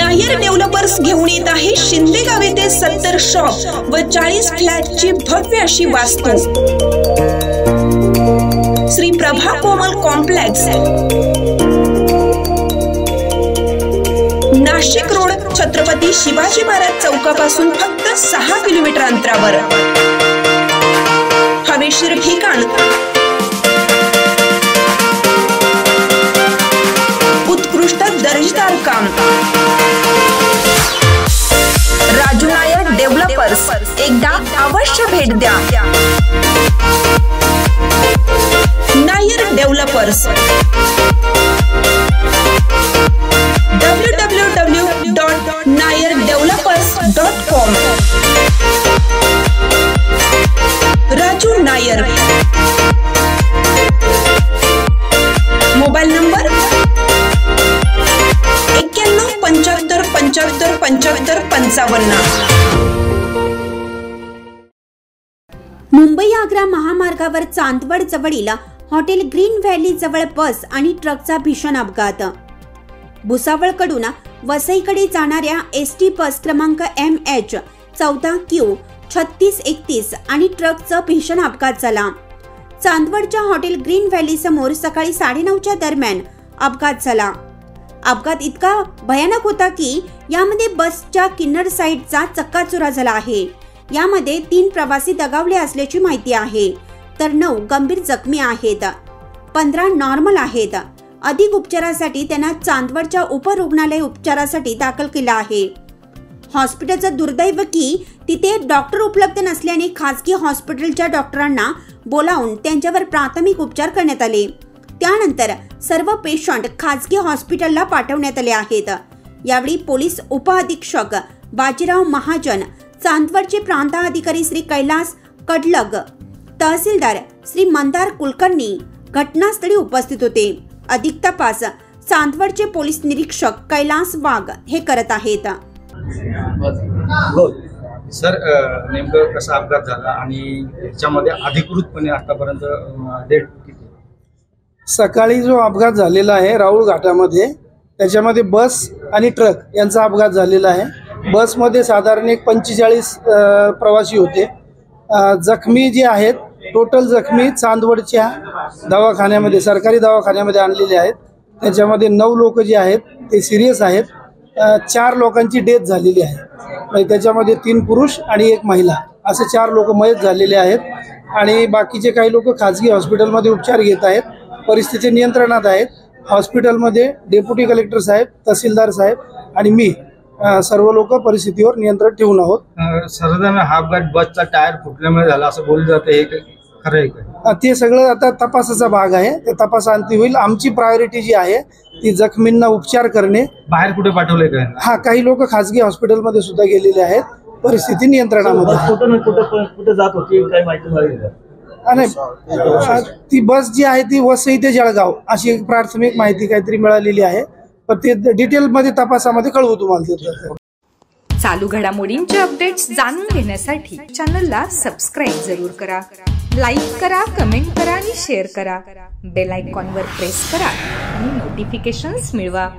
Nair developers घेऊन येत आहे शिंदेगाव येथे 70 शॉप व 40 फ्लॅटची भव्य अशी वास्तू। श्री प्रभा कोमल कॉम्प्लेक्स, नाशिक रोड, छत्रपती शिवाजी महाराज चौकापासून फक्त 6 किलोमीटर अंतरावर। हवेशीर ठिकाण, उत्कृष्ट दर्जेदार काम। राजू नायर डेव्हलपर्स, एकदा अवश्य भेट द्या। Nair developers www.nayerdevelopers.com। Raju Nair, mobile number 9175757555। Mumbai Agra महामार्गावर चांदवड जवळील हॉटेल ग्रीन व्हॅली जवळ बस आणि ट्रकचा भीषण अपघात। भुसावळकडून वसईकडे जाणाऱ्या एसटी बस क्रमांक MH14Q3631 आणि ट्रकचा भीषण अपघात झाला। चांदवडच्या हॉटेल ग्रीन व्हॅली समोर सकाळी 9:30च्या दरम्यान अपघात झाला। अपघात इतका भयानक होता की यामध्ये बसच्या किन्नर साईडचा चक्काचूर झाला आहे। यामध्ये 3 प्रवासी दगावले असल्याची माहिती आहे, तर 9 गंभीर जखमी आहेत, 15 नॉर्मल आहेत। अधिक उपचारासाठी त्यांना चांदवडच्या उपरुग्णालय उपचारासाठी दाखल केला आहे। हॉस्पिटलचं दुर्दैव की तिथे डॉक्टर उपलब्ध नसल्याने खासगी हॉस्पिटलच्या डॉक्टरांना बोलावून त्यांच्यावर प्राथमिक उपचार करण्यात आले। त्यानंतर सर्व पेशंट खासगी हॉस्पिटलला पाठवण्यात आले आहेत। यावेळी पोलीस उपअधीक्षक बाजीराव महाजन, चांदवडचे प्रांताधिकारी श्री कैलास कडलग, तहसीलदार श्री मंदार कुलकर्णी घटनास्थळी उपस्थित होते। अधिक तपास चांदवडचे पोलीस निरीक्षक कैलास वाघ हे करत आहेत। सर, नेमकं कसा अपघात झाला आणि त्याच्यामध्ये अधिकृतपणे आतापर्यंत डेट किती? सकाळी जो अपघात झालेला आहे राऊळ घाटामध्ये, त्याच्यामध्ये बस आणि ट्रक यांचा अपघात झालेला आहे। बसमध्ये साधारण एक 45 प्रवासी होते। जखमी जे आहेत, टोटल जखमी चांदवडच्या दवाखान्यामध्ये, सरकारी दवाखान्यामध्ये आणलेले आहेत। त्याच्यामध्ये 9 लोक जे आहेत ते सिरियस आहेत। 4 लोकांची डेथ झालेली आहे, म्हणजे त्याच्यामध्ये 3 पुरुष आणि 1 महिला असे 4 लोक मयत झालेले आहेत। आणि बाकीचे काही लोक खाजगी हॉस्पिटलमध्ये उपचार घेत आहेत, परिस्थिती नियंत्रणात आहेत। हॉस्पिटलमध्ये डेप्युटी कलेक्टर साहेब, तहसीलदार साहेब आणि मी सर्व लोक परिस्थितीवर नियंत्रण ठेवून आहोत। सर्वजण हा अपघात बसचा टायर फुटल्यामुळे झाला असं बोललं जातं, हे खरं आहे का? ते सगळं आता तपासाचा भाग आहे, ते तपासांती होईल। आमची प्रायोरिटी जी आहे ती जखमींना उपचार करणे। बाहेर कुठे पाठवले का? हा, काही लोक खासगी हॉस्पिटलमध्ये सुद्धा गेलेले आहेत, परिस्थिती नियंत्रणामध्ये। कुठे जात होती काय माहिती मिळाली? ती बस जी आहे ती वसई ते जळगाव अशी एक प्राथमिक माहिती काहीतरी मिळालेली आहे, पण ते डिटेल मध्ये तपासामध्ये कळवू तुम्हाला। चालू घडामोडींचे अपडेट्स जाणून घेण्यासाठी चॅनलला सबस्क्राइब जरूर करा, लाईक करा, कमेंट करा आणि शेअर करा। बेल आयकॉनवर प्रेस करा आणि नोटिफिकेशन्स मिळवा।